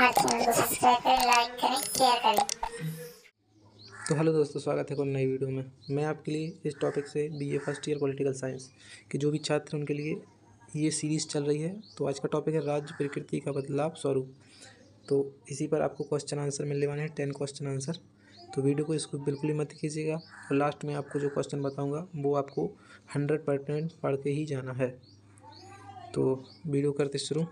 हमारे चैनल को सब्सक्राइब करें, लाइक करें, शेयर करें। तो हेलो दोस्तों, स्वागत है एक नई वीडियो में। मैं आपके लिए इस टॉपिक से BA first year political science के जो भी छात्र हैं उनके लिए ये सीरीज़ चल रही है। तो आज का टॉपिक है राज्य प्रकृति का बदलाव स्वरूप। तो इसी पर आपको क्वेश्चन आंसर मिलने वाले हैं, 10 क्वेश्चन आंसर। तो वीडियो को इसको बिल्कुल ही मत कीजिएगा और लास्ट में आपको जो क्वेश्चन बताऊँगा वो आपको 100% पढ़ के ही जाना है। तो वीडियो करते शुरू।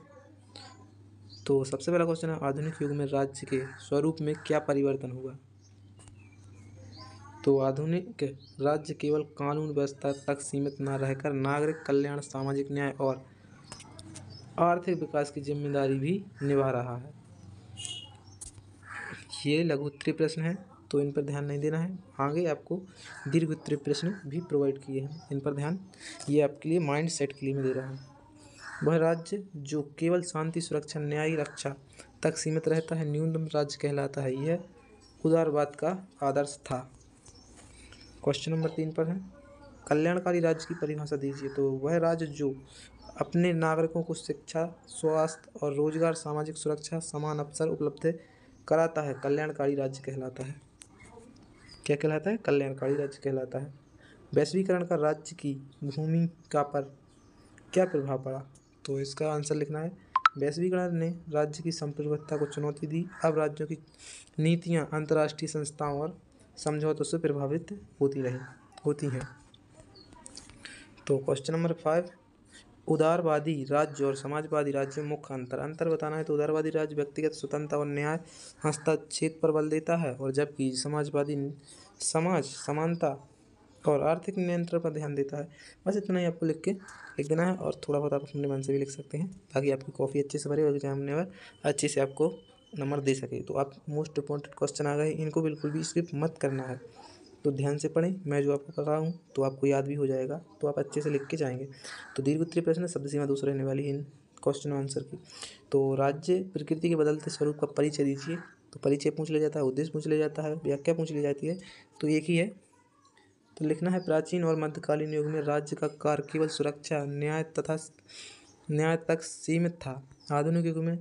तो सबसे पहला क्वेश्चन है, आधुनिक युग में राज्य के स्वरूप में क्या परिवर्तन हुआ? तो आधुनिक राज्य केवल कानून व्यवस्था तक सीमित न रहकर नागरिक कल्याण, सामाजिक न्याय और आर्थिक विकास की जिम्मेदारी भी निभा रहा है। ये लघु उत्तरीय प्रश्न है तो इन पर ध्यान नहीं देना है। आगे आपको दीर्घ उत्तरीय प्रश्न भी प्रोवाइड किए हैं, इन पर ध्यान, ये आपके लिए माइंड सेट के लिए मैं दे रहा हूँ। वह राज्य जो केवल शांति, सुरक्षा, न्याय, रक्षा तक सीमित रहता है न्यूनतम राज्य कहलाता है। यह उदारवाद का आदर्श था। क्वेश्चन नंबर 3 पर है, कल्याणकारी राज्य की परिभाषा दीजिए। तो वह राज्य जो अपने नागरिकों को शिक्षा, स्वास्थ्य और रोजगार, सामाजिक सुरक्षा, समान अवसर उपलब्ध कराता है कल्याणकारी राज्य कहलाता है। क्या कहलाता है? कल्याणकारी राज्य कहलाता है। वैश्वीकरण का राज्य की भूमिका पर क्या प्रभाव पड़ा? तो इसका आंसर लिखना है, वैश्वीकरण ने राज्य की संप्रभुता को चुनौती दी। अब राज्यों की नीतियां अंतर्राष्ट्रीय संस्थाओं और समझौतों से प्रभावित होती हैं। तो क्वेश्चन नंबर 5, उदारवादी राज्य और समाजवादी राज्य में मुख्य अंतर बताना है। तो उदारवादी राज्य व्यक्तिगत स्वतंत्रता और न्याय हस्तक्षेप पर बल देता है, और जबकि समाजवादी समाज समानता और आर्थिक नियंत्रण पर ध्यान देता है। बस इतना ही आपको लिख देना है, और थोड़ा बहुत आप अपने मन से भी लिख सकते हैं ताकि आपकी कॉपी अच्छे से भरे और एग्जाम में अच्छे से आपको नंबर दे सके। तो आप मोस्ट इंपॉर्टेंट क्वेश्चन आ गए, इनको बिल्कुल भी स्किप मत करना है। तो ध्यान से पढ़ें, मैं जो आपको कर रहा हूँ तो आपको याद भी हो जाएगा, तो आप अच्छे से लिख के जाएंगे। तो दीर्घ उत्तरीय प्रश्न शब्द सीमा 200 रहने वाली इन क्वेश्चन आंसर की। तो राज्य प्रकृति के बदलते स्वरूप का परिचय दीजिए। तो परिचय पूछ लिया जाता है, उद्देश्य पूछ लिया जाता है, व्याख्या पूछ ली जाती है, तो एक ही है। तो लिखना है, प्राचीन और मध्यकालीन युग में राज्य का कार्य केवल सुरक्षा, न्याय तक सीमित था। आधुनिक युग में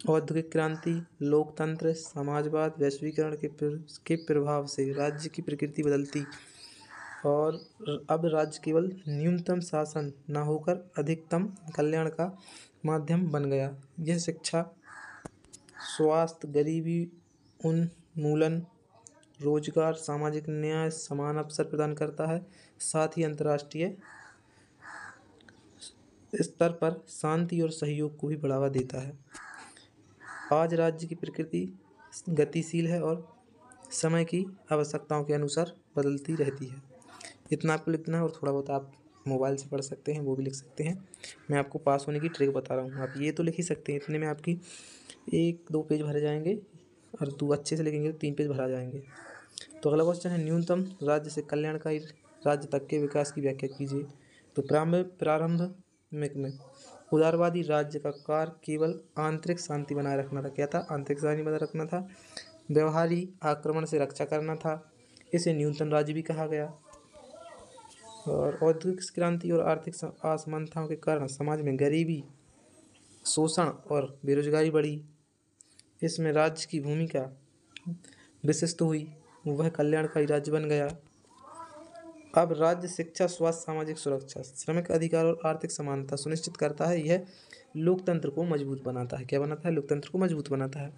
औद्योगिक क्रांति, लोकतंत्र, समाजवाद, वैश्वीकरण के प्रभाव से राज्य की प्रकृति बदलती और अब राज्य केवल न्यूनतम शासन न होकर अधिकतम कल्याण का माध्यम बन गया। यह शिक्षा, स्वास्थ्य, गरीबी उन्मूलन, रोजगार, सामाजिक न्याय, समान अवसर प्रदान करता है। साथ ही अंतर्राष्ट्रीय स्तर पर शांति और सहयोग को भी बढ़ावा देता है। आज राज्य की प्रकृति गतिशील है और समय की आवश्यकताओं के अनुसार बदलती रहती है। इतना आपको लिखना है, और थोड़ा बहुत आप मोबाइल से पढ़ सकते हैं, वो भी लिख सकते हैं। मैं आपको पास होने की ट्रिक बता रहा हूँ, आप ये तो लिख ही सकते हैं। इतने में आपकी 1-2 पेज भरे जाएंगे, और 2 अच्छे से लिखेंगे तो 3 पेज भरा जाएंगे। तो अगला क्वेश्चन है, न्यूनतम राज्य से कल्याणकारी राज्य तक के विकास की व्याख्या कीजिए। तो प्रारंभ में उदारवादी राज्य का कार्य केवल आंतरिक शांति बनाए रखना था। क्या था? आंतरिक शांति बनाए रखना था। व्यवहारी आक्रमण से रक्षा करना था। इसे न्यूनतम राज्य भी कहा गया। और औद्योगिक क्रांति और आर्थिक असमानताओं के कारण समाज में गरीबी, शोषण और बेरोजगारी बढ़ी। इसमें राज्य की भूमिका विशिष्ट हुई, वह कल्याणकारी राज्य बन गया। अब राज्य शिक्षा, स्वास्थ्य, सामाजिक सुरक्षा, श्रमिक अधिकार और आर्थिक समानता सुनिश्चित करता है। यह लोकतंत्र को मजबूत बनाता है। क्या बनाता है? लोकतंत्र को मजबूत बनाता है।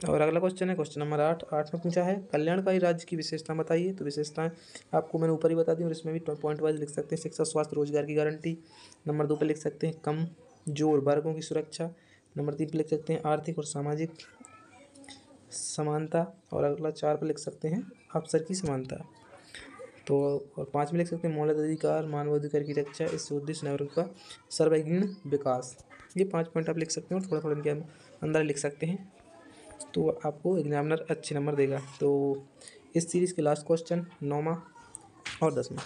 और अगला क्वेश्चन है, क्वेश्चन नंबर 8 में पूछा है, कल्याणकारी राज्य की विशेषता बताइए। तो विशेषताएं आपको मैंने ऊपर ही बता दी, और इसमें भी पॉइंट वाइज लिख सकते हैं। शिक्षा, स्वास्थ्य, रोजगार की गारंटी। नंबर 2 पर लिख सकते हैं कमजोर वर्गों की सुरक्षा। नंबर 3 पर लिख सकते हैं आर्थिक और सामाजिक समानता। और अगला 4 पर लिख सकते हैं अवसर की समानता। तो और 5 में लिख सकते हैं मौलिक अधिकार, मानवाधिकार की रक्षा, इससे उद्देश्य नागरिक का सर्वांगीण विकास। ये 5 पॉइंट आप लिख सकते हैं, और थोड़ा थोड़ा इनके अंदर लिख सकते हैं, तो आपको एग्जामिनर अच्छे नंबर देगा। तो इस सीरीज़ के लास्ट क्वेश्चन 9वां और 10वां।